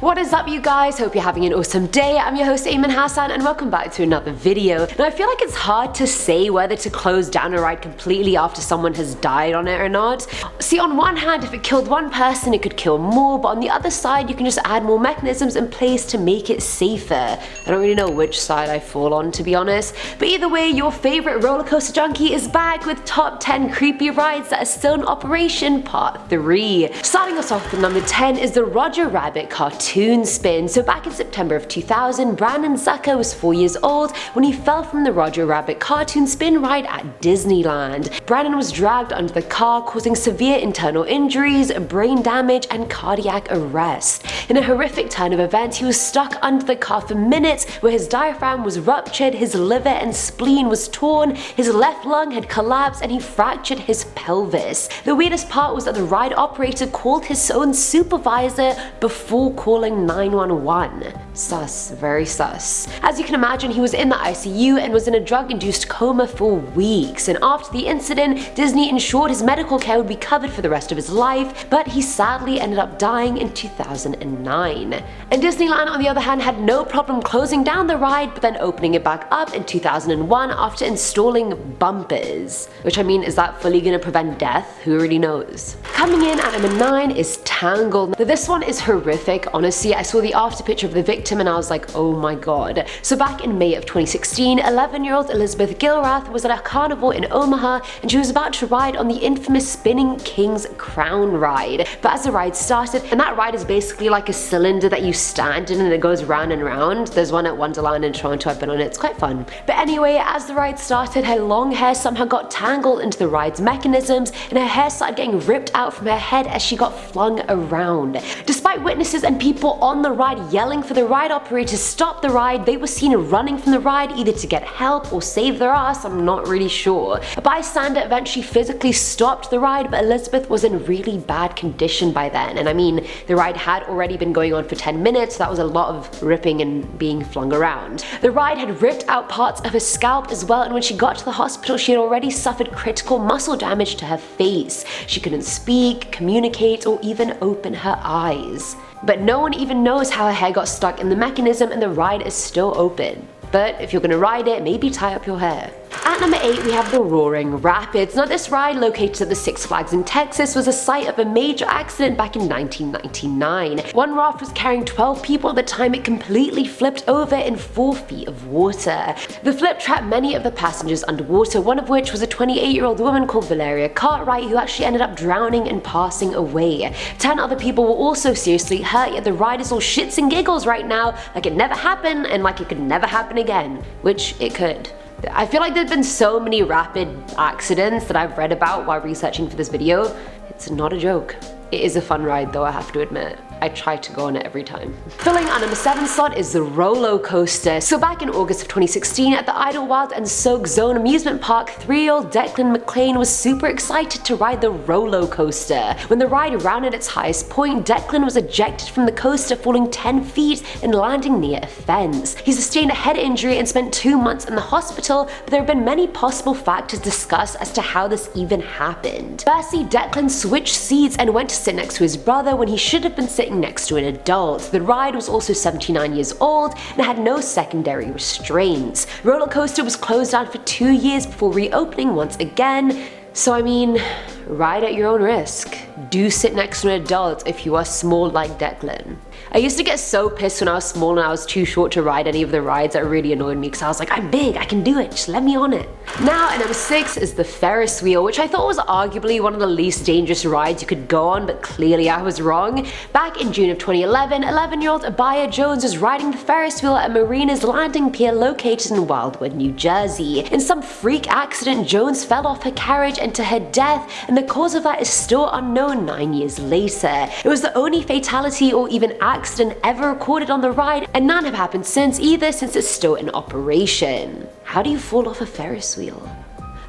What is up, you guys? Hope you're having an awesome day. I'm your host Ayman Hassan and welcome back to another video. Now I feel like it's hard to say whether to close down a ride completely after someone has died on it or not. See, on one hand, if it killed one person it could kill more, but on the other side you can just add more mechanisms in place to make it safer. I don't really know which side I fall on, to be honest, but either way, your favorite roller coaster junkie is back with top 10 creepy rides that are still in operation part 3. Starting us off with number 10 is the Roger Rabbit cartoon spin. So back in September of 2000, Brandon Zucker was 4 years old when he fell from the Roger Rabbit cartoon spin ride at Disneyland. Brandon was dragged under the car, causing severe internal injuries, brain damage, and cardiac arrest. In a horrific turn of events, he was stuck under the car for minutes, where his diaphragm was ruptured, his liver and spleen was torn, his left lung had collapsed, and he fractured his pelvis. The weirdest part was that the ride operator called his own supervisor before calling 911. Sus, very sus. As you can imagine, he was in the ICU and was in a drug-induced coma for weeks, and after the incident, Disney ensured his medical care would be covered for the rest of his life, but he sadly ended up dying in 2009. And Disneyland, on the other hand, had no problem closing down the ride but then opening it back up in 2001 after installing bumpers. Which, I mean, is that fully gonna prevent death? Who really knows? Coming in at number 9 is Tangled. Now, this one is horrific, honestly. I saw the after picture of the victim and I was like, oh my god. So back in May of 2016, 11-year-old Elizabeth Gilrath was at a carnival in Omaha and she was about to ride on the infamous Spinning King's Crown ride. But as the ride started, and that ride is basically like a cylinder that you stand in and it goes round and round. There's one at Wonderland in Toronto, I've been on it, it's quite fun. But anyway, as the ride started, her long hair somehow got tangled into the ride's mechanisms and her hair started getting ripped out from her head as she got flung around. Despite witnesses and people on the ride yelling for the ride operator to stop the ride, they were seen running from the ride either to get help or save their ass, I'm not really sure. A bystander eventually physically stopped the ride, but Elizabeth was in really bad condition by then. And I mean, the ride had already been going on for 10 minutes, so that was a lot of ripping and being flung around. The ride had ripped out parts of her scalp as well, and when she got to the hospital, she had already suffered critical muscle damage to her face. She couldn't speak, communicate, or even open her eyes. But no one even knows how her hair got stuck in the mechanism and the ride is still open. But if you're gonna ride it, maybe tie up your hair. At number 8, we have the Roaring Rapids. Now, this ride, located at the Six Flags in Texas, was a site of a major accident back in 1999. One raft was carrying 12 people at the time it completely flipped over in 4 feet of water. The flip trapped many of the passengers underwater, one of which was a 28-year-old woman called Valeria Cartwright, who actually ended up drowning and passing away. 10 other people were also seriously hurt, yet the ride is all shits and giggles right now, like it never happened and like it could never happen again. Which it could. I feel like there's been so many rapid accidents that I've read about while researching for this video. It's not a joke. It is a fun ride though, I have to admit. I try to go on it every time. Filling our number 7 slot is the Rolo Coaster. So back in August of 2016 at the Idlewild and Soak Zone amusement park, 3-year-old Declan McLean was super excited to ride the Rolo Coaster. When the ride rounded its highest point, Declan was ejected from the coaster, falling 10 feet and landing near a fence. He sustained a head injury and spent 2 months in the hospital, but there have been many possible factors discussed as to how this even happened. Firstly, Declan switched seats and went to sit next to his brother when he should have been sitting next to an adult. The ride was also 79 years old and had no secondary restraints. The roller coaster was closed down for 2 years before reopening once again. So I mean, ride at your own risk. Do sit next to an adult if you are small like Declan. I used to get so pissed when I was small and I was too short to ride any of the rides that really annoyed me because I was like, I'm big, I can do it, just let me on it. Now at number 6 is the Ferris wheel, which I thought was arguably one of the least dangerous rides you could go on, but clearly I was wrong. Back in June of 2011, 11-year-old Abaya Jones was riding the Ferris wheel at Marina's Landing Pier located in Wildwood, New Jersey. In some freak accident, Jones fell off her carriage and to her death, and the cause of that is still unknown 9 years later. It was the only fatality or even accident ever recorded on the ride, and none have happened since either, since it's still in operation. How do you fall off a Ferris wheel?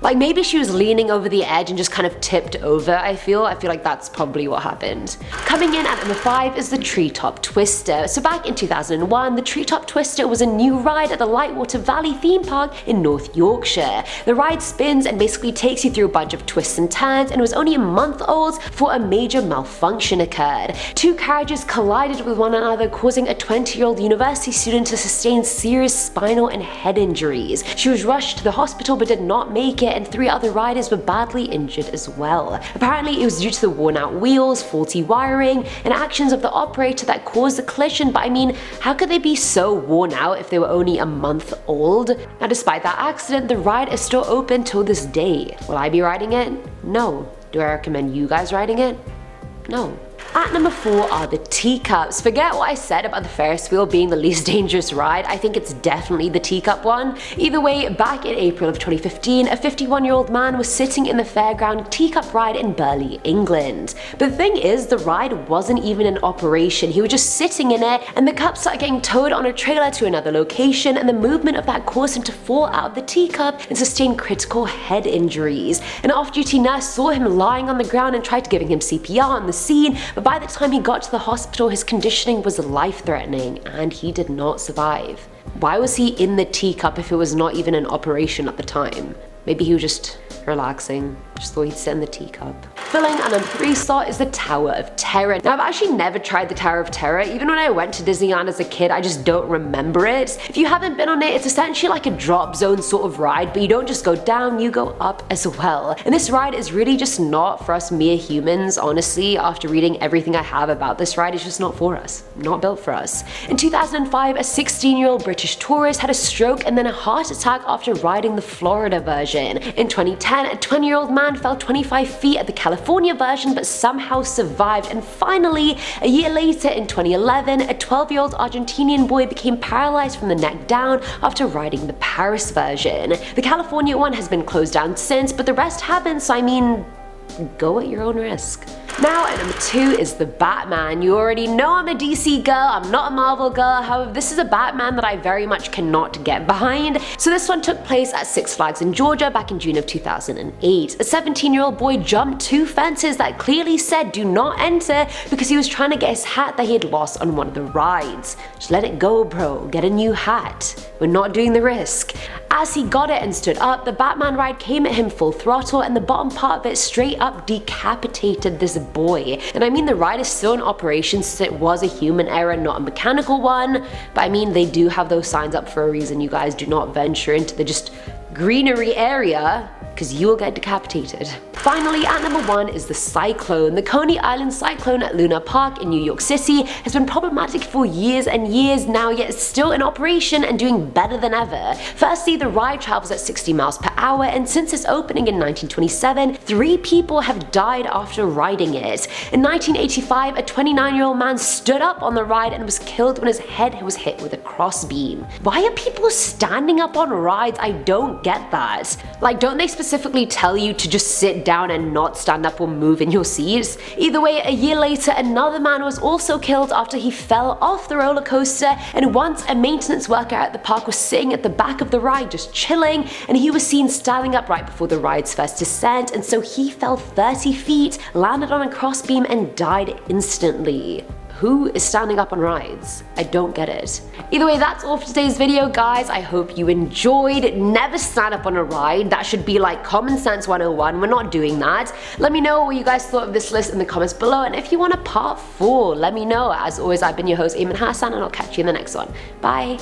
Like maybe she was leaning over the edge and just kind of tipped over, I feel like that's probably what happened. Coming in at number 5 is the Treetop Twister. So back in 2001, the Treetop Twister was a new ride at the Lightwater Valley theme park in North Yorkshire. The ride spins and basically takes you through a bunch of twists and turns, and was only a month old before a major malfunction occurred. 2 carriages collided with one another, causing a 20-year-old university student to sustain serious spinal and head injuries. She was rushed to the hospital but did not make it, and 3 other riders were badly injured as well. Apparently it was due to the worn out wheels, faulty wiring, and actions of the operator that caused the collision, but I mean, how could they be so worn out if they were only a month old? Now despite that accident, the ride is still open till this day. Will I be riding it? No. Do I recommend you guys riding it? No. At number 4 are the teacups. Forget what I said about the Ferris wheel being the least dangerous ride, I think it's definitely the teacup one. Either way, back in April of 2015, a 51-year-old man was sitting in the fairground teacup ride in Burley, England. But the thing is, the ride wasn't even in operation, he was just sitting in it, and the cup started getting towed on a trailer to another location, and the movement of that caused him to fall out of the teacup and sustain critical head injuries. An off-duty nurse saw him lying on the ground and tried giving him CPR on the scene, but by the time he got to the hospital, his conditioning was life-threatening, and he did not survive. Why was he in the teacup if it was not even in operation at the time? Maybe he was just relaxing, just thought he'd sit in the teacup. Filling a number 3 slot is the Tower of Terror. Now I've actually never tried the Tower of Terror. Even when I went to Disneyland as a kid, I just don't remember it. If you haven't been on it, it's essentially like a drop zone sort of ride, but you don't just go down, you go up as well. And this ride is really just not for us mere humans, honestly. After reading everything I have about this ride, it's just not for us. Not built for us. In 2005, a 16-year-old British tourist had a stroke and then a heart attack after riding the Florida version. In 2010, a 20-year-old man fell 25 feet at the California version but somehow survived, and finally, a year later in 2011, a 12-year-old Argentinian boy became paralyzed from the neck down after riding the Paris version. The California one has been closed down since, but the rest haven't, so I mean, go at your own risk. Now at number 2 is the Batman. You already know I'm a DC girl, I'm not a Marvel girl, however this is a Batman that I very much cannot get behind. So this one took place at Six Flags in Georgia back in June of 2008. A 17-year-old boy jumped 2 fences that clearly said do not enter because he was trying to get his hat that he had lost on one of the rides. Just let it go, bro, get a new hat. We're not doing the risk. As he got it and stood up, the Batman ride came at him full throttle, and the bottom part of it straight up decapitated this boy. And I mean, the ride is still in operation since it was a human error, not a mechanical one, but I mean, they do have those signs up for a reason. You guys do not venture into the just greenery area because you will get decapitated. Finally, at number 1 is the Cyclone. The Coney Island Cyclone at Luna Park in New York City has been problematic for years and years now, yet it's still in operation and doing better than ever. Firstly, the ride travels at 60 miles per hour, and since its opening in 1927, 3 people have died after riding it. In 1985, a 29-year-old man stood up on the ride and was killed when his head was hit with a crossbeam. Why are people standing up on rides? I don't get that. Like, don't they specifically tell you to just sit down and not stand up or move in your seats? Either way, a year later, another man was also killed after he fell off the roller coaster, and once a maintenance worker at the park was sitting at the back of the ride just chilling, and he was seen standing up right before the ride's first descent, and so he fell 30 feet, landed on a crossbeam, and died instantly. Who is standing up on rides? I don't get it. Either way, that's all for today's video, guys. I hope you enjoyed. Never stand up on a ride. That should be like common sense 101. We're not doing that. Let me know what you guys thought of this list in the comments below, and if you want a part 4, let me know. As always, I've been your host, Ayman Hassan, and I'll catch you in the next one. Bye.